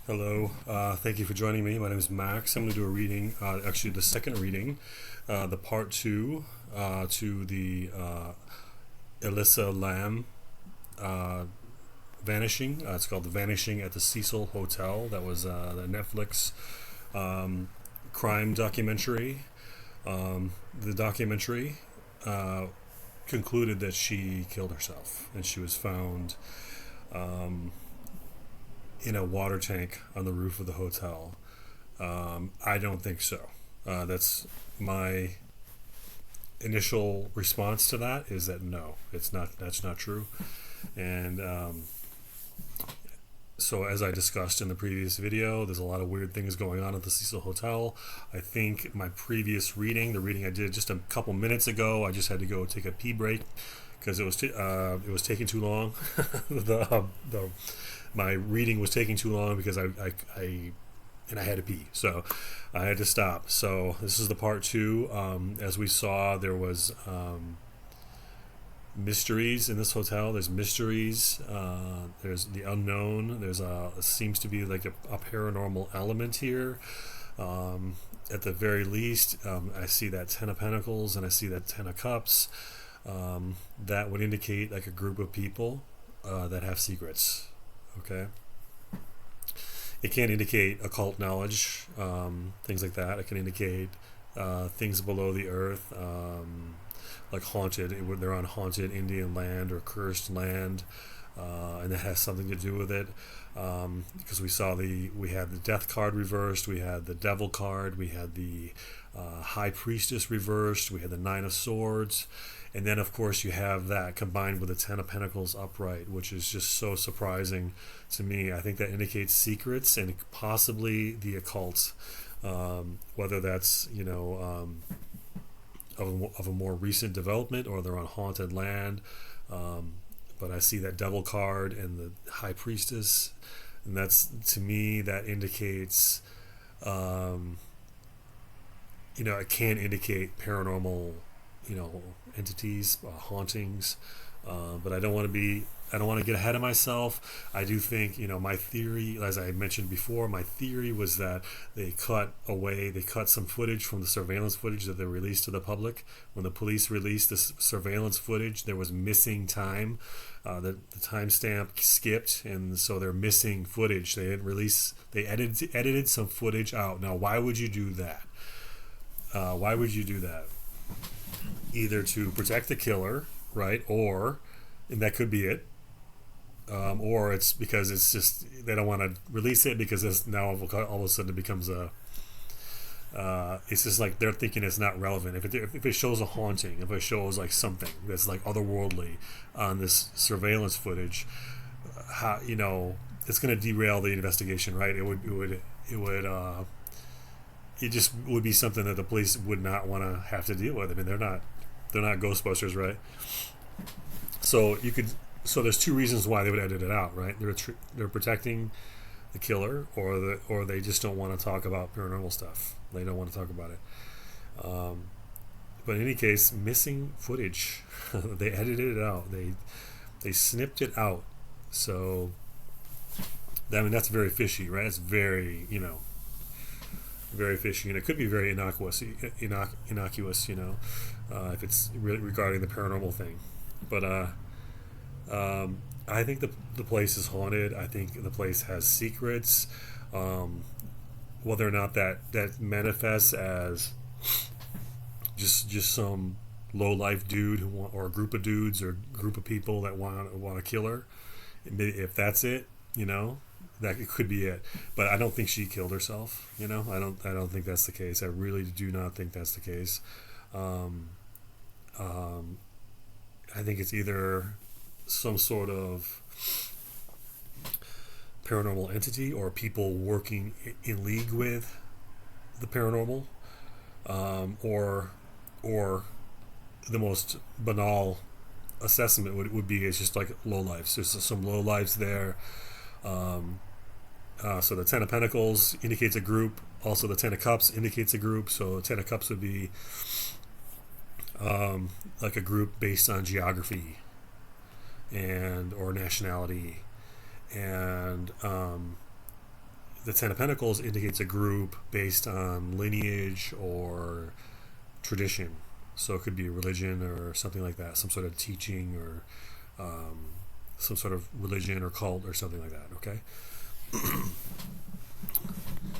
Hello, thank you for joining me. My name is Max. I'm going to do a reading, actually the second reading, the part two to the Elisa Lam uh, Vanishing. It's called The Vanishing at the Cecil Hotel. That was the Netflix crime documentary. The documentary concluded that she killed herself, and she was found in a water tank on the roof of the hotel. I don't think so. That's my initial response to that, is that no, it's not. That's not true. And so, as I discussed in the previous video, there's a lot of weird things going on at the Cecil Hotel. I think my previous reading, the reading I did just a couple minutes ago, I just had to go take a pee break because it was taking too long. The my reading was taking too long because I had to pee, so I had to stop. So this is the part two. As we saw, there was mysteries in this hotel. There's mysteries. There's the unknown. There's seems to be like a paranormal element here. At the very least, I see that Ten of Pentacles and I see that Ten of Cups. That would indicate like a group of people that have secrets. Okay. It can indicate occult knowledge, things like that. It can indicate things below the earth, like haunted. They're on haunted Indian land or cursed land, and that has something to do with it. Because we had the Death card reversed, we had the Devil card, we had the High Priestess reversed, we had the Nine of Swords, and then of course you have that combined with the Ten of Pentacles upright, which is just so surprising to me. I think that indicates secrets and possibly the occult, whether that's of a more recent development or they're on haunted land. But I see that Devil card and the High Priestess, and that's, to me, that indicates, it can indicate paranormal, entities, hauntings. But I don't want to get ahead of myself. I do think, my theory, as I mentioned before, my theory was that they cut some footage from the surveillance footage that they released to the public. When the police released this surveillance footage, there was missing time. The timestamp skipped, and so they're missing footage. They didn't release. They edited some footage out. Now, why would you do that? Why would you do that? Either to protect the killer, right? And that could be it. Or it's because it's just they don't want to release it because it's now all of a sudden it becomes it's just like they're thinking it's not relevant. If it shows a haunting, if it shows like something that's like otherworldly on this surveillance footage, it's going to derail the investigation, right? It just would be something that the police would not want to have to deal with. I mean, they're not Ghostbusters, right? So there's two reasons why they would edit it out, right? They're protecting the killer, or they just don't want to talk about paranormal stuff. They don't want to talk about it. But in any case, missing footage. They edited it out. They snipped it out. So that's very fishy, right? It's very very fishy, and it could be very innocuous. If it's really regarding the paranormal thing. But I think the place is haunted. I think the place has secrets. Whether or not that manifests as just some low life dude or a group of dudes or a group of people that want to kill her, if that's it, that it could be it. But I don't think she killed herself. I don't think that's the case. I really do not think that's the case. I think it's either some sort of paranormal entity or people working in league with the paranormal, or the most banal assessment would be it's just like low lives. There's some low lives there. So the Ten of Pentacles indicates a group. Also, the Ten of Cups indicates a group. So the Ten of Cups would be like a group based on geography or nationality, and the Ten of Pentacles indicates a group based on lineage or tradition. So it could be a religion or something like that, some sort of teaching or some sort of religion or cult or something like that, okay?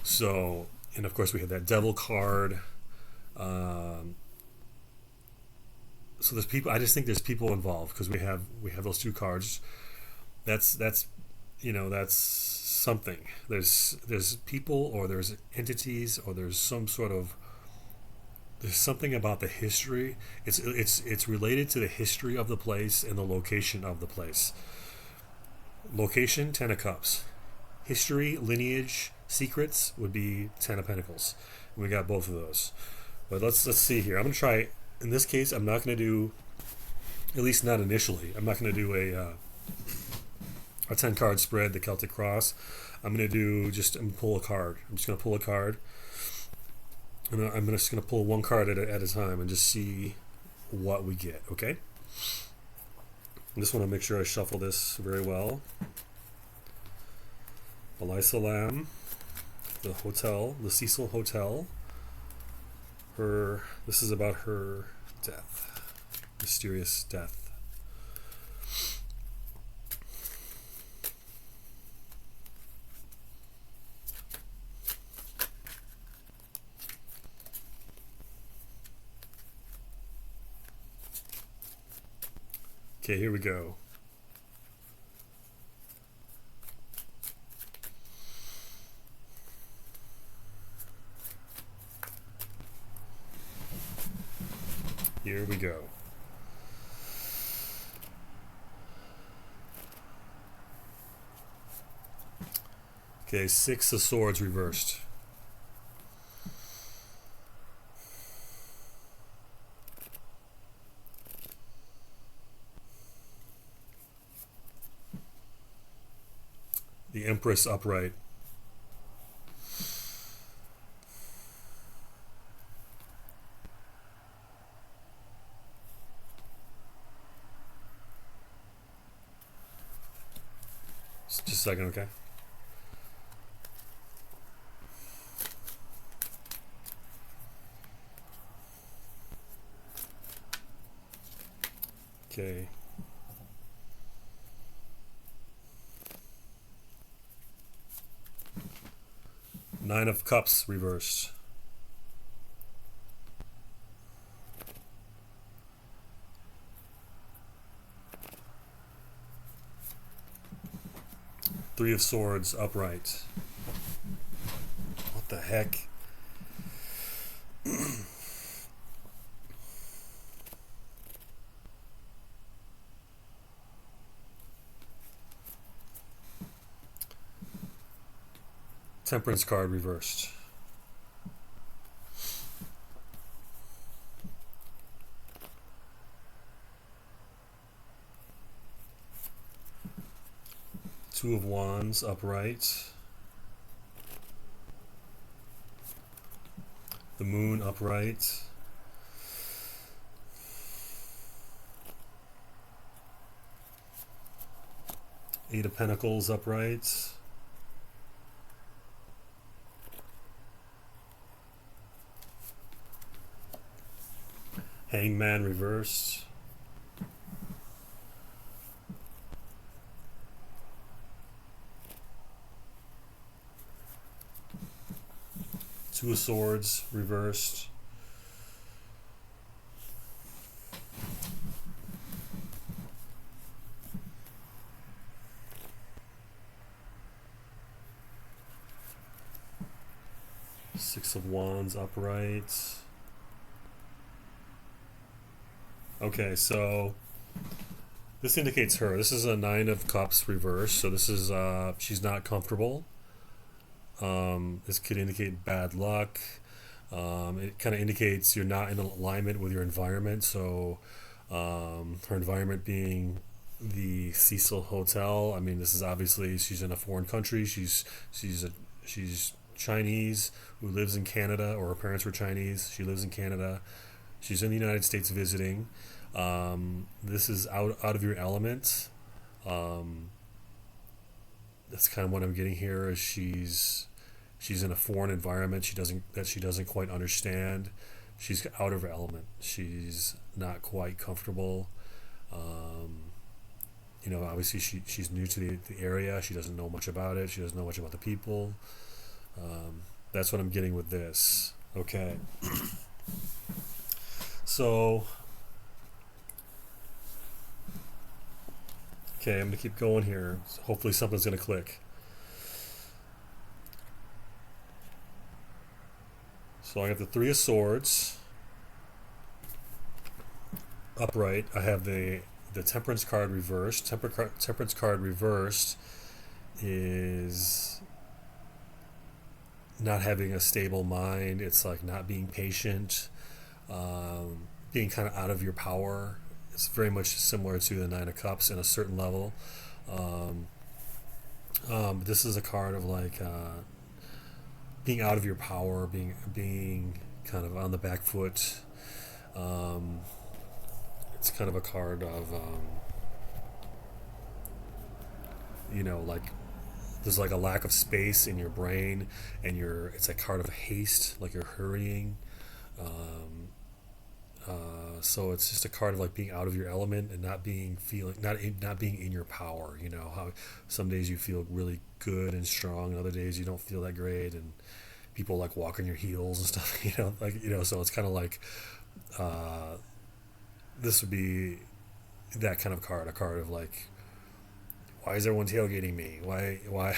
So, and of course we have that Devil card. So there's people. I just think there's people involved because we have those two cards. That's that's something. There's people or there's entities or there's something about the history. It's related to the history of the place and the location of the place. Location, Ten of Cups. History, lineage, secrets would be Ten of Pentacles. And we got both of those. But let's see here. I'm gonna try. In this case, I'm not gonna do, at least not initially. I'm not gonna do a 10 card spread, the Celtic Cross. I'm gonna pull a card. I'm just gonna pull a card. And I'm just going to pull one card at a time and just see what we get, okay? I just want to make sure I shuffle this very well. Elisa Lam, the hotel, the Cecil Hotel. This is about her death, mysterious death. Okay, here we go. Here we go. Okay, Six of Swords reversed. The Empress upright. Just a second, okay? Okay. Nine of Cups reversed. Three of Swords upright. What the heck? Temperance card reversed. Two of Wands upright. The Moon upright. Eight of Pentacles upright. Hangman reversed. Two of Swords reversed. Six of Wands upright. Okay, so this indicates her. This is a Nine of Cups reversed, so this is she's not comfortable. This could indicate bad luck. It kind of indicates you're not in alignment with your environment. So her environment being the Cecil Hotel. I mean, this is obviously she's in a foreign country. She's Chinese who lives in Canada, or her parents were Chinese. She lives in Canada. She's in the United States visiting. This is out of your element. That's kind of what I'm getting here. Is she's in a foreign environment. She doesn't quite understand. She's out of her element. She's not quite comfortable. Um, Obviously she's new to the area. She doesn't know much about it. She doesn't know much about the people. That's what I'm getting with this. Okay. So, okay, I'm going to keep going here. Hopefully something's going to click. So I have the Three of Swords upright. I have the Temperance card reversed. Temperance card reversed is not having a stable mind. It's like not being patient, being kind of out of your power. It's very much similar to the Nine of Cups in a certain level. Um, this is a card of like being out of your power, being kind of on the back foot. Um, it's kind of a card of like there's like a lack of space in your brain, and it's a card of haste, like you're hurrying. Um, so it's just a card of like being out of your element and not being in your power. You know how some days you feel really good and strong, and other days you don't feel that great, and people like walk on your heels and stuff. So it's kind of like uh, this would be that kind of card, a card of like, why is everyone tailgating me? Why why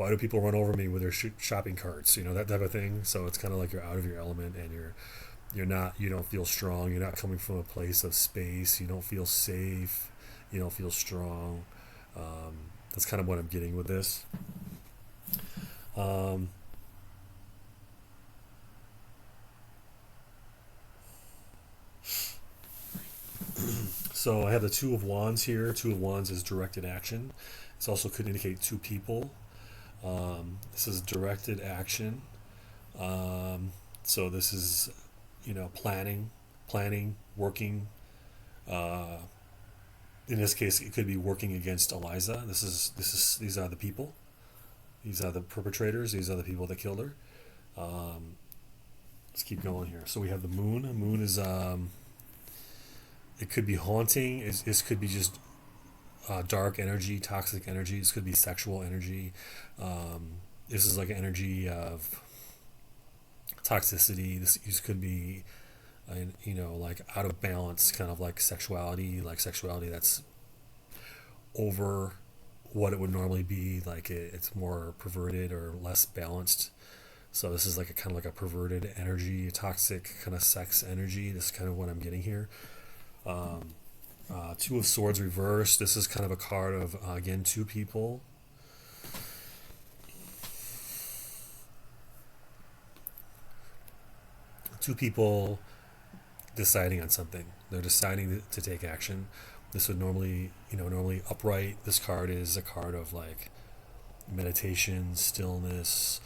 do people run over me with their shopping carts? That type of thing. So it's kind of like you're out of your element, and you don't feel strong. You're not coming from a place of space. You don't feel safe. You don't feel strong. That's kind of what I'm getting with this. Um, so I have the Two of Wands here. Two of Wands is directed action. This also could indicate two people. This is directed action. So this is, planning, working. Uh, in this case, it could be working against Eliza. These are the people. These are the perpetrators. These are the people that killed her. Um, let's keep going here. So we have the moon. Moon is it could be haunting. This could be just dark energy, toxic energy. This could be sexual energy. This is like an energy of toxicity. This could be, like out of balance, kind of like sexuality that's over what it would normally be. Like it's more perverted or less balanced. So this is like a kind of like a perverted energy, a toxic kind of sex energy. This is kind of what I'm getting here. Um, Two of Swords reversed. This is kind of a card of again two people. Two people deciding on something. They're deciding to take action. This would normally upright. This card is a card of like meditation, stillness,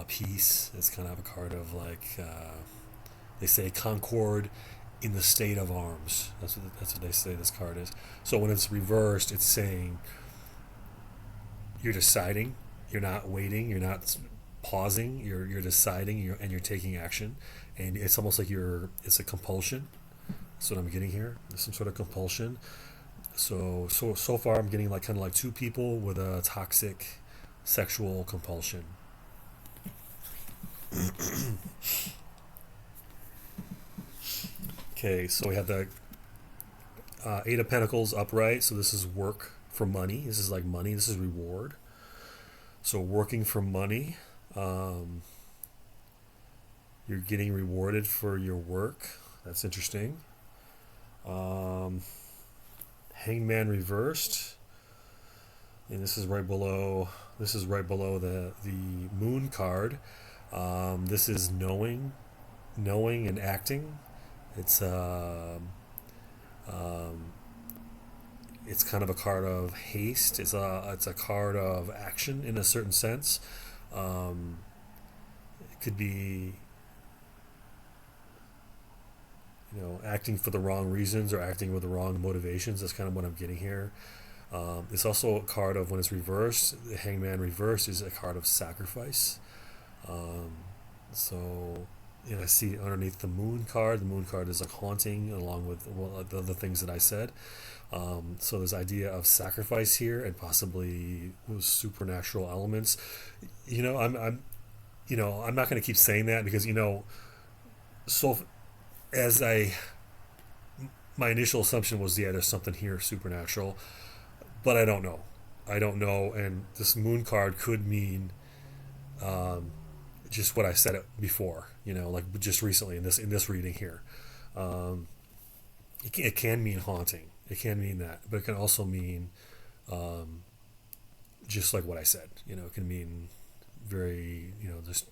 peace. It's kind of a card of like they say concord in the state of arms. That's what they say this card is. So when it's reversed, it's saying you're deciding. You're not waiting. You're not pausing. You're deciding. You're taking action, and it's almost like it's a compulsion. That's what I'm getting here. There's some sort of compulsion. So far I'm getting like kind of like two people with a toxic sexual compulsion. Okay, so we have the Eight of Pentacles upright. So this is work for money. This is like money. This is reward. So working for money. You're getting rewarded for your work. That's interesting. Hangman reversed, and this is right below. This is right below the Moon card. This is knowing and acting. It's um, it's kind of a card of haste. It's a card of action in a certain sense. Um, it could be acting for the wrong reasons or acting with the wrong motivations. That's kind of what I'm getting here. It's also a card of, when it's reversed, the Hangman reversed is a card of sacrifice. Um, so, I see underneath the Moon card. The Moon card is like haunting, along with, well, the other things that I said. So there's idea of sacrifice here, and possibly those supernatural elements. I'm not going to keep saying that, because so as I my initial assumption was, yeah, there's something here supernatural, but I don't know. I don't know, and this Moon card could mean, um, just what I said it before. Like just recently in this reading here. Um, it can mean haunting. It can mean that, but it can also mean, um, just like what I said. It can mean very, just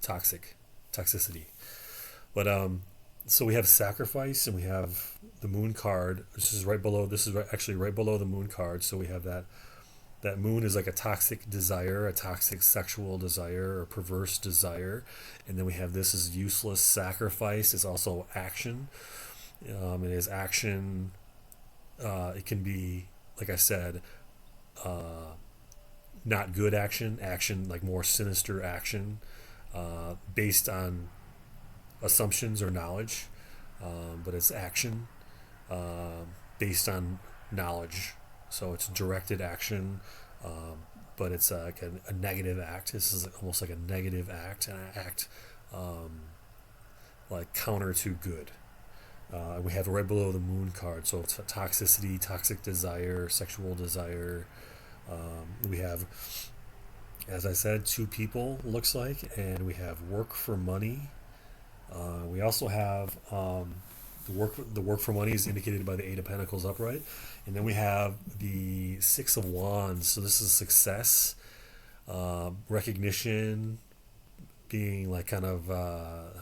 toxicity. But so we have sacrifice, and we have the Moon card. This is right below. This is actually right below the Moon card. So we have that Moon is like a toxic desire, a toxic sexual desire, or perverse desire, and then we have this is useless sacrifice. It's also action. It is action. It can be, like I said, uh, not good action. Action like more sinister action, based on assumptions or knowledge, but it's action, uh, based on knowledge. So it's directed action, um, but it's like a negative act. This is almost like a negative act, an act, um, like counter to good. We have it right below the Moon card, so it's toxicity, toxic desire, sexual desire. We have, as I said, two people, looks like, and we have work for money. We also have, the work for money is indicated by the Eight of Pentacles upright, and then we have the Six of Wands. So this is success, recognition, being like kind of,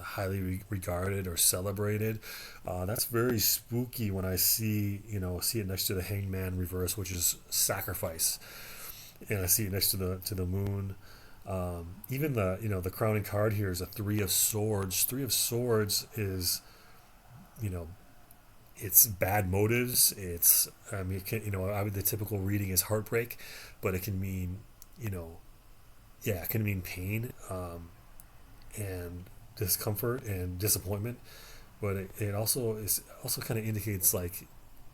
highly regarded or celebrated. That's very spooky when I see it next to the Hangman reverse, which is sacrifice, and I see it next to the Moon. Even the crowning card here is a Three of Swords. Three of Swords is, you know it's bad motives. It's, I mean, the typical reading is heartbreak, but it can mean, you know yeah, it can mean pain, and discomfort and disappointment, but it also kind of indicates like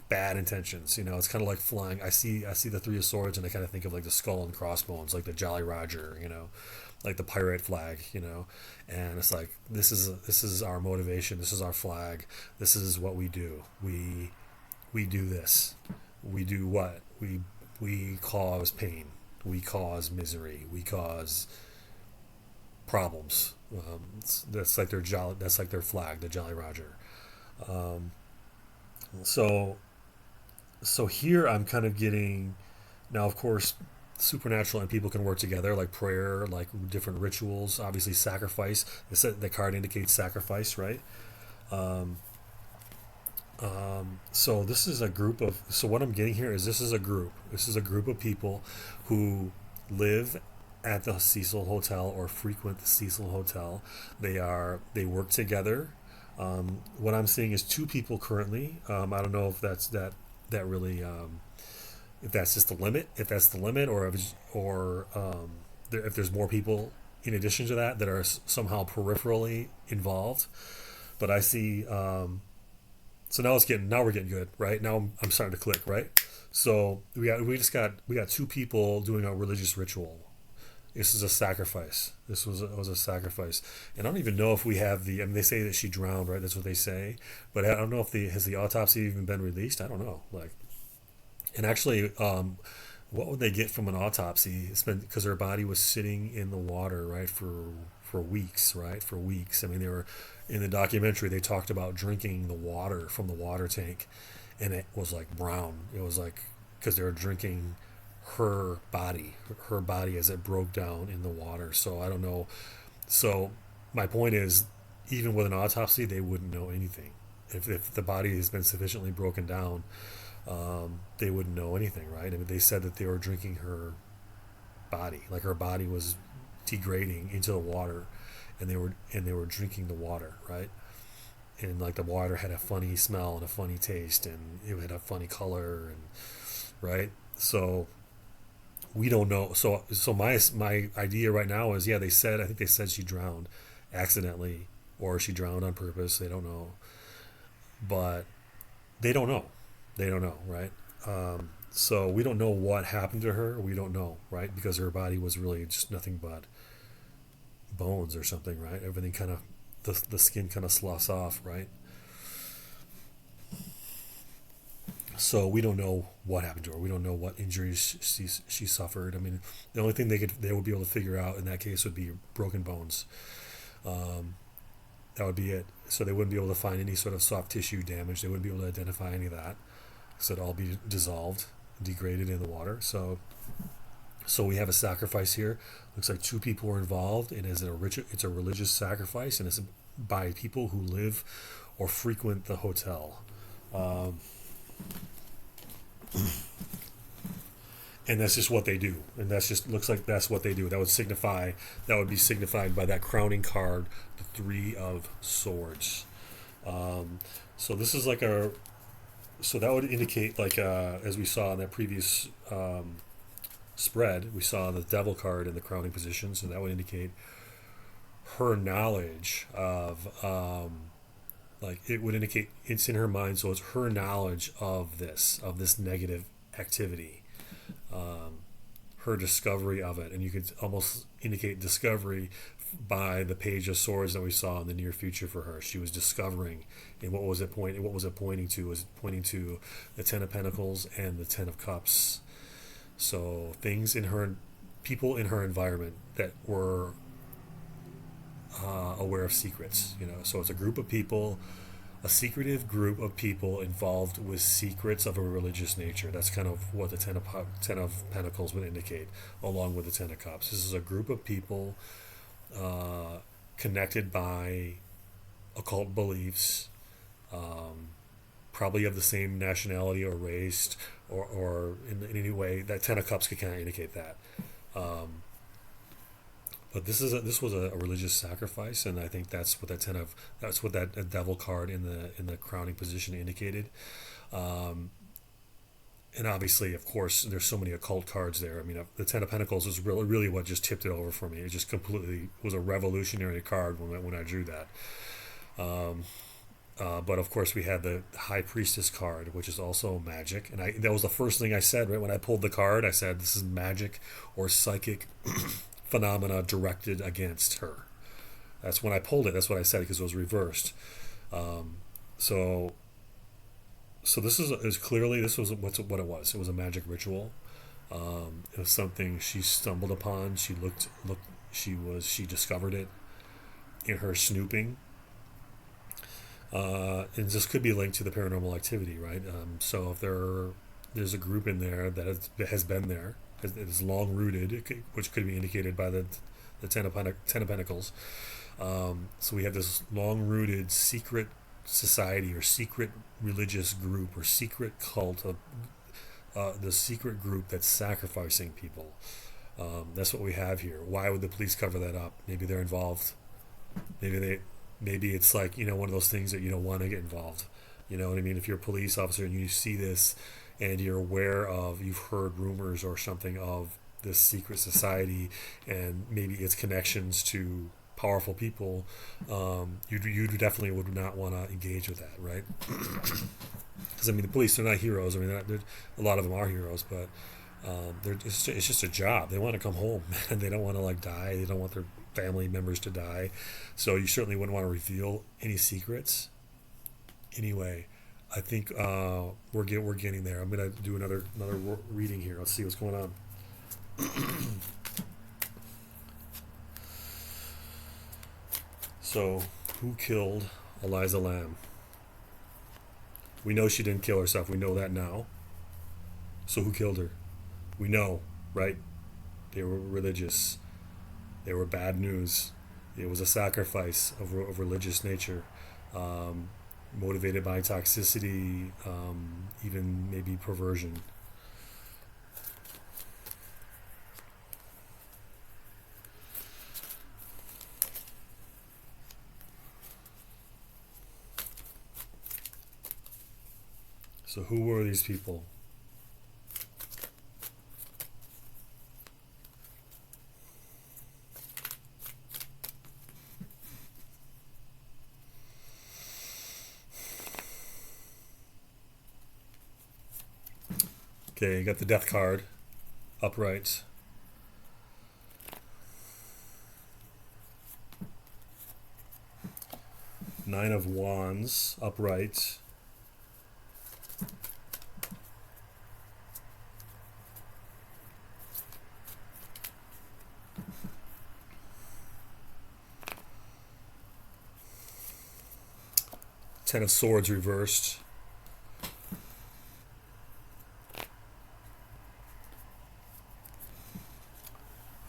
bad intentions. It's kind of like flying. I see the Three of Swords, and I kind of think of like the skull and crossbones, like the Jolly Roger, like the pirate flag. And it's like this is our motivation. This is our flag. This is what we do. We do this. We do what we cause pain. We cause misery. We cause problems. That's like their jolly. That's like their flag, the Jolly Roger. Um, so so here I'm kind of getting, now of course, supernatural and people can work together, like prayer, like different rituals, obviously sacrifice. The card indicates sacrifice, right? um, so this is a group of, so what I'm getting here is this is a group of people who live at the Cecil Hotel or frequent the Cecil Hotel. They work together. What I'm seeing is two people currently. I don't know if that really, if that's just the limit, if that's the limit, or if there's more people in addition to that are somehow peripherally involved. But I see. So now we're getting good, right? Now I'm starting to click, right? So we got two people doing a religious ritual. This is a sacrifice. It was a sacrifice, and I don't even know if we have the. I mean, they say that she drowned, right? That's what they say, but I don't know if has the autopsy even been released. I don't know. Like, and actually, what would they get from an autopsy? It's been because her body was sitting in the water, right, for weeks, right, for weeks. I mean, they were in the documentary. They talked about drinking the water from the water tank, and it was like brown. It was like because they were drinking her body as it broke down in the water. So I don't know. So my point is, even with an autopsy, they wouldn't know anything. If the body has been sufficiently broken down, they wouldn't know anything, right? I mean, they said that they were drinking her body, like her body was degrading into the water, and they were drinking the water, right? And like the water had a funny smell and a funny taste, and it had a funny color, right? So we don't know. So my idea right now is, yeah, I think they said she drowned accidentally or she drowned on purpose. They don't know, but they don't know. They don't know, right? So we don't know what happened to her. We don't know, right? Because her body was really just nothing but bones or something, right? Everything kind of the skin kind of sloughs off, right? So we don't know what happened to her. We don't know what injuries she suffered. I mean, the only thing they would be able to figure out in that case would be broken bones. Um, that would be it. So they wouldn't be able to find any sort of soft tissue damage. They wouldn't be able to identify any of that. So it'd all be dissolved, degraded in the water. So we have a sacrifice here. Looks like two people were involved, and it's a religious sacrifice, and it's by people who live or frequent the hotel. Um, and that's just what they do, and that's just looks like that's what they do. That would be signified by that crowning card, the Three of Swords. Um, so this is like a so that would indicate like as we saw in that previous spread, we saw the Devil card in the crowning position, so that would indicate her knowledge of like it would indicate it's in her mind, so it's her knowledge of this negative activity, um, her discovery of it, and you could almost indicate discovery by the Page of Swords that we saw in the near future for her. She was discovering, and what was it pointing to? Was pointing to the Ten of Pentacles and the Ten of Cups. So things in her, people in her environment that were aware of secrets. So it's a group of people, a secretive group of people involved with secrets of a religious nature. That's kind of what the Ten of Pentacles would indicate, along with the Ten of Cups. This is a group of people connected by occult beliefs, probably of the same nationality or race, or in any way. That Ten of Cups could kind of indicate that. But this was a religious sacrifice, and I think that's what that Devil card in the crowning position indicated. Um, and obviously, of course, there's so many occult cards there. I mean, the Ten of Pentacles was really what just tipped it over for me. It just completely was a revolutionary card when I drew that. Um, but of course, we had the High Priestess card, which is also magic, and that was the first thing I said right when I pulled the card. I said, "This is magic or psychic phenomena directed against her." That's when I pulled it. That's what I said because it was reversed. Um, so, so this was what it was. It was a magic ritual. It was something she stumbled upon. She discovered it in her snooping. And this could be linked to the paranormal activity, right? So if there's a group in there that has been there, is long rooted, which could be indicated by the Ten of Pentacles. So we have this long rooted secret society or secret religious group or secret cult of the secret group that's sacrificing people. That's what we have here. Why would the police cover that up? Maybe they're involved. Maybe it's like one of those things that you don't want to get involved. You know what I mean? If you're a police officer and you see this and you've heard rumors or something of this secret society and maybe its connections to powerful people, you definitely would not want to engage with that, right? Because the police are not heroes. A lot of them are heroes, but it's just a job. They want to come home and they don't want to die. They don't want their family members to die. So you certainly wouldn't want to reveal any secrets. Anyway, I think we're getting there. I'm gonna do another reading here. Let's see what's going on. So, who killed Elisa Lam? We know she didn't kill herself. We know that now. So who killed her? We know, right? They were religious. They were bad news. It was a sacrifice of religious nature. Motivated by toxicity, even maybe perversion. So who were these people? Okay, you got the death card upright. Nine of Wands upright. Ten of Swords reversed.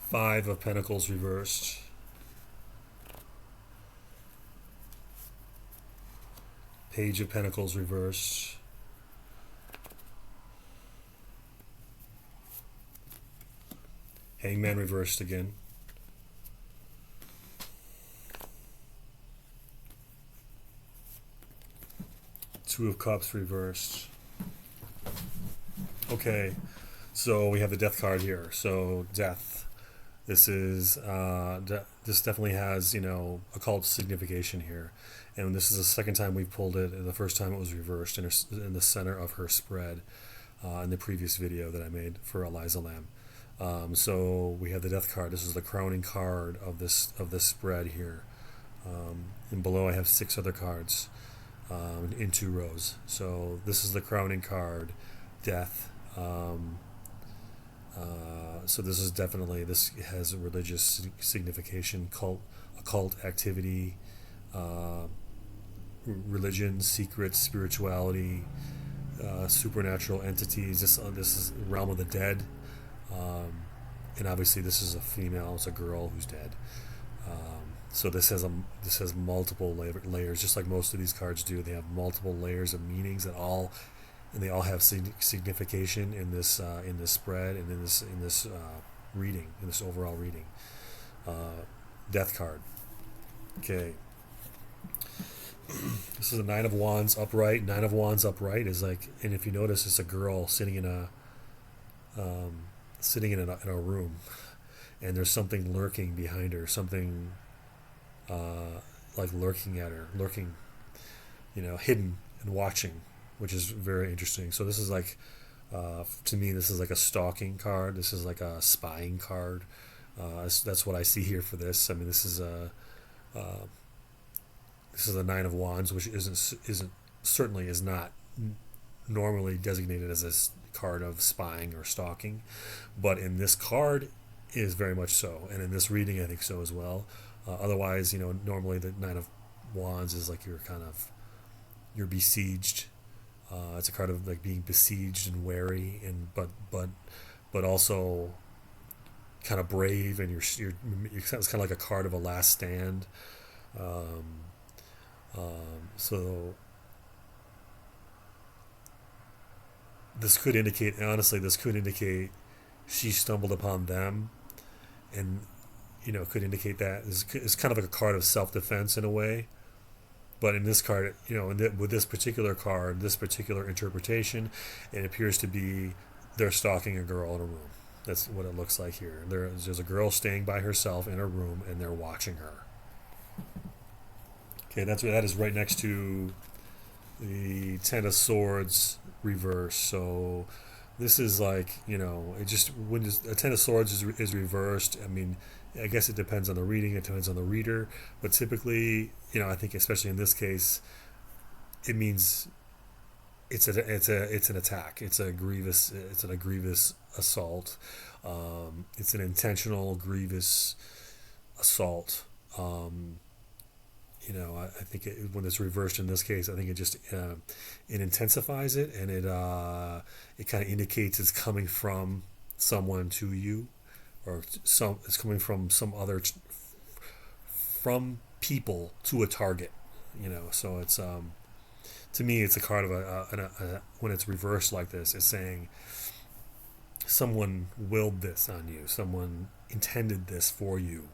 Five of Pentacles reversed. Page of Pentacles reversed. Hangman reversed again. Two of Cups reversed. Okay, so we have the death card here. So death. This is this definitely has, you know, occult signification here, and this is the second time we've pulled it. And the first time it was reversed in the center of her spread in the previous video that I made for Elisa Lam. So we have the death card. This is the crowning card of this spread here, and below I have 6 other cards in 2 rows. So this is the crowning card, death. So this is definitely, this has a religious signification, occult activity, religion, secrets, spirituality, supernatural entities. This is realm of the dead, and obviously this is a female, it's a girl who's dead. So this has multiple layers, just like most of these cards do. They have multiple layers of meanings and they all have signification in this spread and in this reading, in this overall reading. Death card. Okay. This is a Nine of Wands upright. Nine of Wands upright is like, and if you notice, it's a girl sitting in a room, and there's something lurking behind her, something like lurking at her, you know, hidden and watching, which is very interesting. So this is like, to me, this is like a stalking card. This is like a spying card. That's what I see here for this. I mean, this is a Nine of Wands, which certainly is not normally designated as a card of spying or stalking, but in this card is very much so, and in this reading I think so as well. Otherwise, you know, normally the Nine of Wands is like you're besieged. It's a card of like being besieged and wary, and but also kind of brave, and it's kind of like a card of a last stand. So this could indicate, honestly, she stumbled upon them, and you know, could indicate that it's kind of like a card of self-defense in a way. But in this card, you know, with this particular card, this particular interpretation, it appears to be they're stalking a girl in a room. That's what it looks like here. There's a girl staying by herself in a room, and they're watching her. Okay, that is right next to the Ten of Swords reverse. So this is like, you know, it just, when a Ten of Swords is reversed, I mean, I guess it depends on the reading, it depends on the reader, but typically, you know, I think especially in this case, it means it's an attack. It's a grievous assault. It's an intentional grievous assault. You know, I think when it's reversed in this case, I think it just it intensifies it, and it kind of indicates it's coming from someone to you, or it's coming from from people to a target. You know, so it's to me, it's a card of when it's reversed like this, it's saying someone willed this on you, someone intended this for you.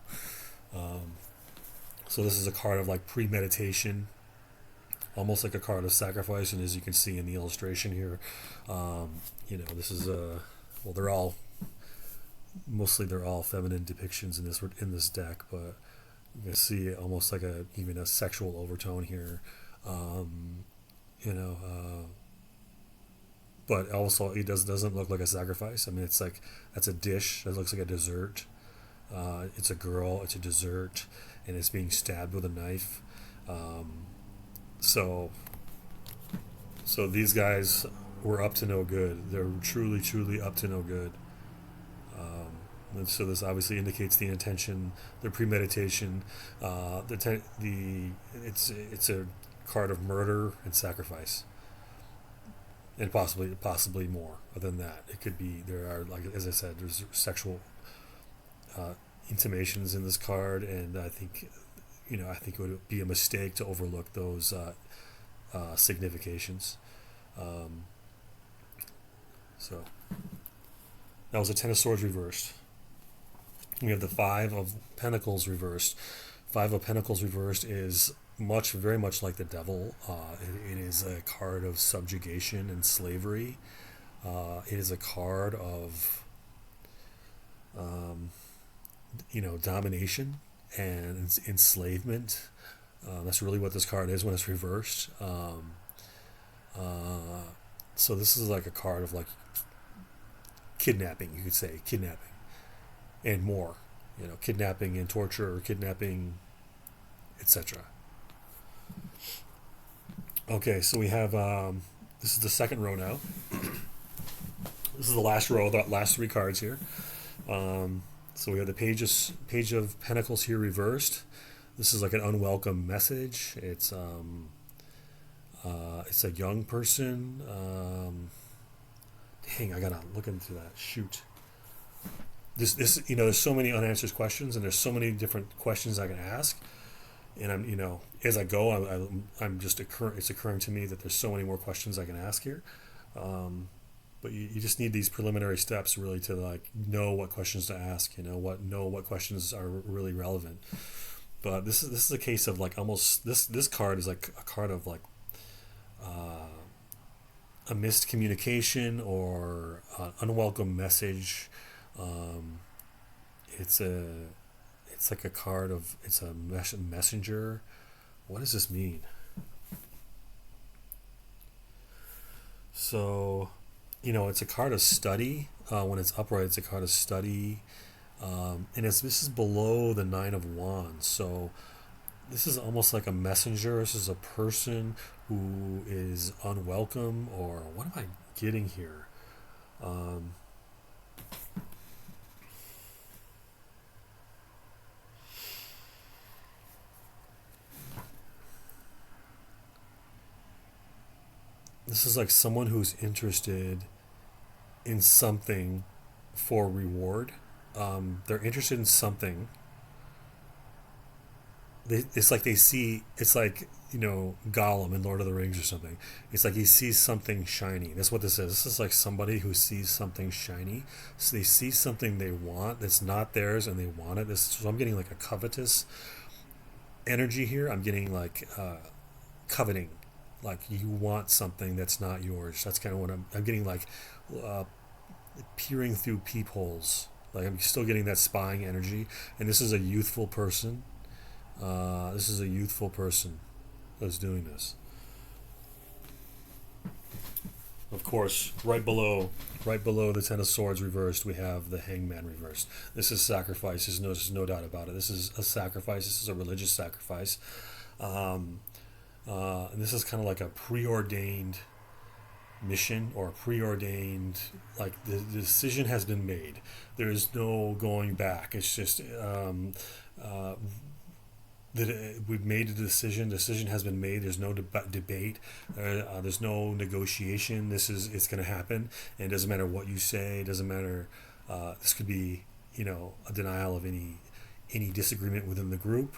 So this is a card of like premeditation, almost like a card of sacrifice, and as you can see in the illustration here, you know, this is well, they're all feminine depictions in this deck, but you can see almost like even a sexual overtone here. You know, but also it doesn't look like a sacrifice. I mean, it's like that's a dish that looks like a dessert. It's a girl. It's a dessert, and it's being stabbed with a knife. Um, so so these guys were up to no good. They're truly, truly up to no good. And so this obviously indicates the intention, the premeditation, it's a card of murder and sacrifice, and possibly more than that. It could be there are, like as I said, there's sexual uh, intimations in this card, and I think it would be a mistake to overlook those significations. Um, so that was a Ten of Swords reversed. We have the Five of Pentacles reversed. Five of Pentacles reversed is very much like the Devil. It is a card of subjugation and slavery. It is a card of, um, domination and enslavement. That's really what this card is when it's reversed. Uh, so this is like a card of like kidnapping, you could say, kidnapping and more, kidnapping and torture, or kidnapping, etc. Okay, so we have this is the second row now. This is the last row, the last three cards here. So we have the Page of Pentacles here reversed. This is like an unwelcome message. It's a young person. Dang, I gotta look into that. Shoot. This there's so many unanswered questions, and there's so many different questions I can ask, and as I go, I'm just it's occurring to me that there's so many more questions I can ask here, but you just need these preliminary steps really to like know what questions to ask, what questions are really relevant. But this is a case of like almost this card is like a card of like a missed communication or an unwelcome message. Um, it's like a card of it's a messenger. What does this mean? So, it's a card of study. When it's upright, it's a card of study, and this is below the Nine of Wands. So this is almost like a messenger. This is a person who is unwelcome, or what am I getting here? Um, this is like someone who's interested in something for reward. They're interested in something. It's like they see. It's like Gollum in Lord of the Rings or something. It's like he sees something shiny. That's what this is. This is like somebody who sees something shiny. So they see something they want that's not theirs, and they want it. So I'm getting like a covetous energy here. I'm getting like coveting, like you want something that's not yours. That's kind of what I'm getting, like uh, peering through peepholes. Like I'm still getting that spying energy, and this is a youthful person. This is a youthful person that's doing this. Of course, right below the Ten of Swords reversed, we have the Hangman reversed. This is sacrifice. There's no doubt about it. This is a sacrifice. This is a religious sacrifice. Um, and this is kind of like a preordained mission, or a preordained, like the decision has been made. There is no going back. It's just uh, that we've made a decision. Decision has been made. There's no debate. There's no negotiation. It's going to happen, and it doesn't matter what you say. It doesn't matter. This could be a denial of any disagreement within the group.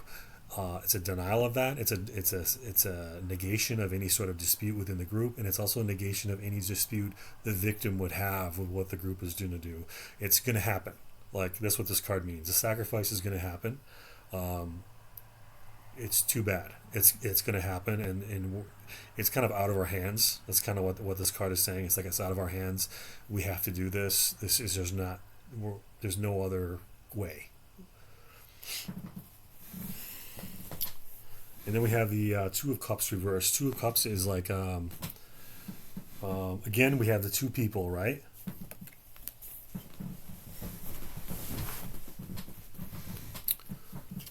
It's a denial of that. It's a negation of any sort of dispute within the group, and it's also a negation of any dispute the victim would have with what the group is going to do. It's going to happen. Like that's what this card means. The sacrifice is going to happen. Um, it's too bad. It's going to happen, and it's kind of out of our hands. That's kind of what this card is saying. It's like it's out of our hands. We have to do this. This is just not. There's no other way. And then we have the Two of Cups reversed. Two of Cups is like Again, we have the two people, right?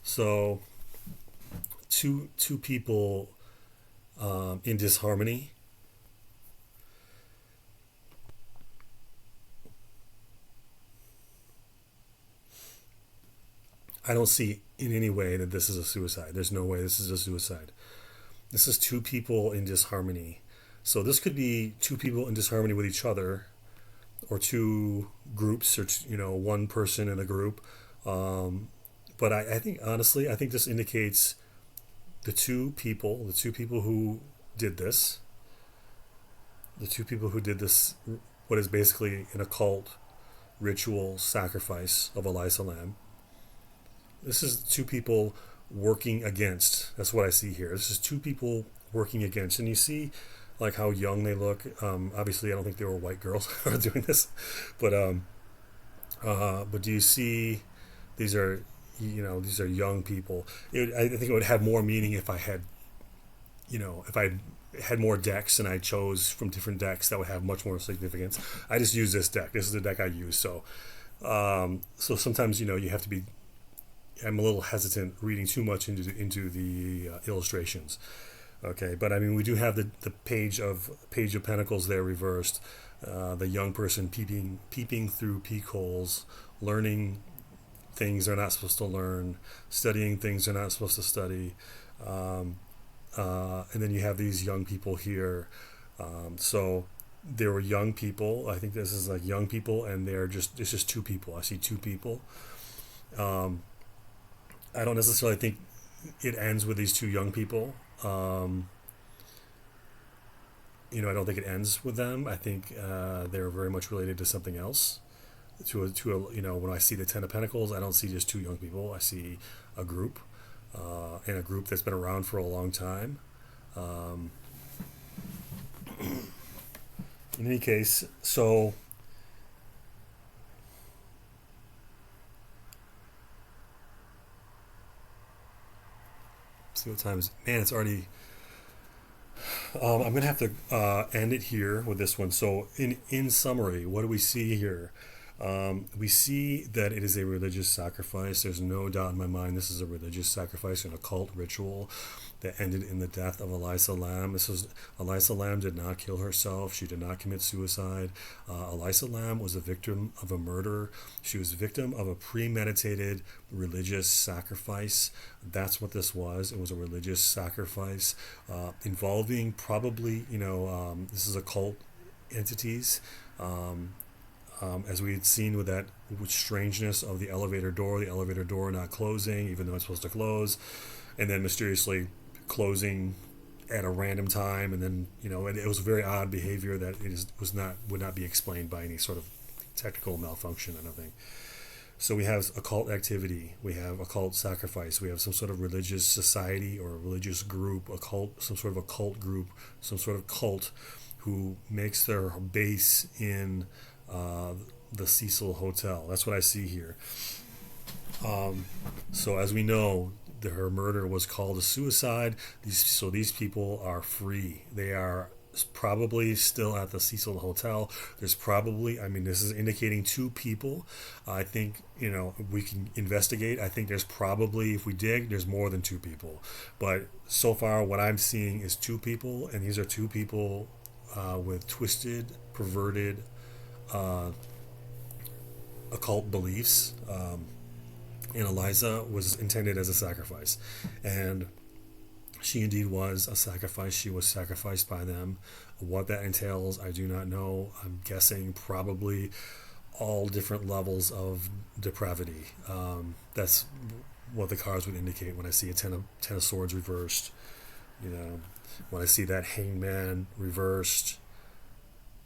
So two people in disharmony. I don't see in any way that this is a suicide. There's no way this is a suicide. This is two people in disharmony. So this could be two people in disharmony with each other, or two groups, or one person in a group. Um, but I think honestly, I think this indicates the two people who did this, the two people who did this, what is basically an occult ritual sacrifice of Elisa Lam. This is two people working against. That's what I see here. This is two people working against, and you see like how young they look. Obviously, I don't think they were white girls who are doing this, but but do you see these are these are young people. I think it would have more meaning if I had if I had more decks and I chose from different decks. That would have much more significance. I just use this deck. This is the deck I use. So sometimes you have to be. I'm a little hesitant reading too much into the illustrations. Okay, but I mean we do have the page of Pentacles there reversed. The young person peeping through peak holes, learning things they're not supposed to learn, studying things they're not supposed to study, um, and then you have these young people here. So there were young people. I think this is like young people, and it's just two people. I see two people. Um, I don't necessarily think it ends with these two young people. Um, I don't think it ends with them. I think they're very much related to something else. When I see the Ten of Pentacles, I don't see just two young people. I see a group, and a group that's been around for a long time. Um, in any case, so see what time is. Man, it's already. I'm gonna have to end it here with this one. So, in summary, what do we see here? We see that it is a religious sacrifice. There's no doubt in my mind this is a religious sacrifice, an occult ritual that ended in the death of Elisa Lam. Elisa Lam did not kill herself. She did not commit suicide. Elisa Lam was a victim of a murder. She was a victim of a premeditated religious sacrifice. That's what this was. It was a religious sacrifice involving probably, this is occult entities. As we had seen with strangeness of the elevator door not closing, even though it's supposed to close, and then mysteriously closing at a random time, and then and it was very odd behavior that would not be explained by any sort of technical malfunction. I don't think. So we have occult activity, we have occult sacrifice, we have some sort of religious society or a religious group, some sort of occult group, some sort of cult who makes their base in uh, the Cecil Hotel. That's what I see here. So as we know, her murder was called a suicide. These people are free. They are probably still at the Cecil Hotel. There's probably, I mean, this is indicating two people. I think, we can investigate. I think there's probably, if we dig, there's more than two people. But so far, what I'm seeing is two people, and these are two people with twisted, perverted, uh, occult beliefs. And Eliza was intended as a sacrifice. And she indeed was a sacrifice. She was sacrificed by them. What that entails, I do not know. I'm guessing probably all different levels of depravity. That's what the cards would indicate when I see a ten of Swords reversed. When I see that Hangman reversed,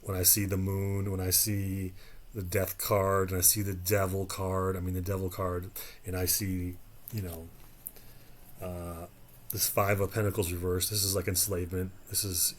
when I see the Moon, when I see the Death card, and I see the Devil card. I mean, the Devil card, and I see, uh, this Five of Pentacles reversed. This is like enslavement. This is,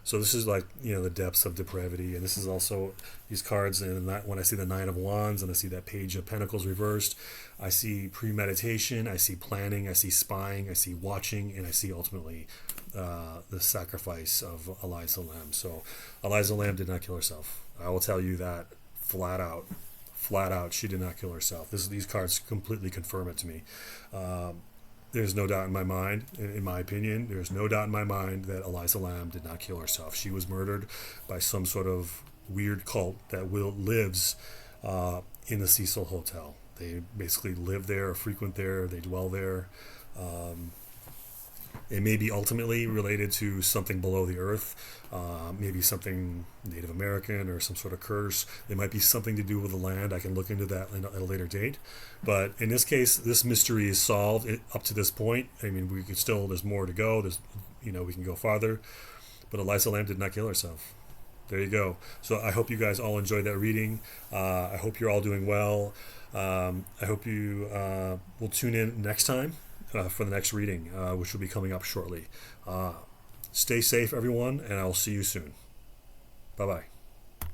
so this is like, the depths of depravity. And this is also these cards. And when I see the Nine of Wands and I see that Page of Pentacles reversed, I see premeditation, I see planning, I see spying, I see watching, and I see ultimately the sacrifice of Elisa Lam. So Elisa Lam did not kill herself. I will tell you that flat out. Flat out, she did not kill herself. These cards completely confirm it to me. There's no doubt in my mind, in my opinion, there's no doubt in my mind that Elisa Lam did not kill herself. She was murdered by some sort of weird cult that lives in the Cecil Hotel. They basically live there, or frequent there, they dwell there. It may be ultimately related to something below the earth, maybe something Native American or some sort of curse. It might be something to do with the land. I can look into that at a later date. But in this case, this mystery is solved up to this point. I mean, we could still, there's more to go. We can go farther. But Elisa Lam did not kill herself. There you go. So I hope you guys all enjoyed that reading. I hope you're all doing well. I hope you will tune in next time for the next reading, which will be coming up shortly. Stay safe, everyone, and I'll see you soon. Bye-bye.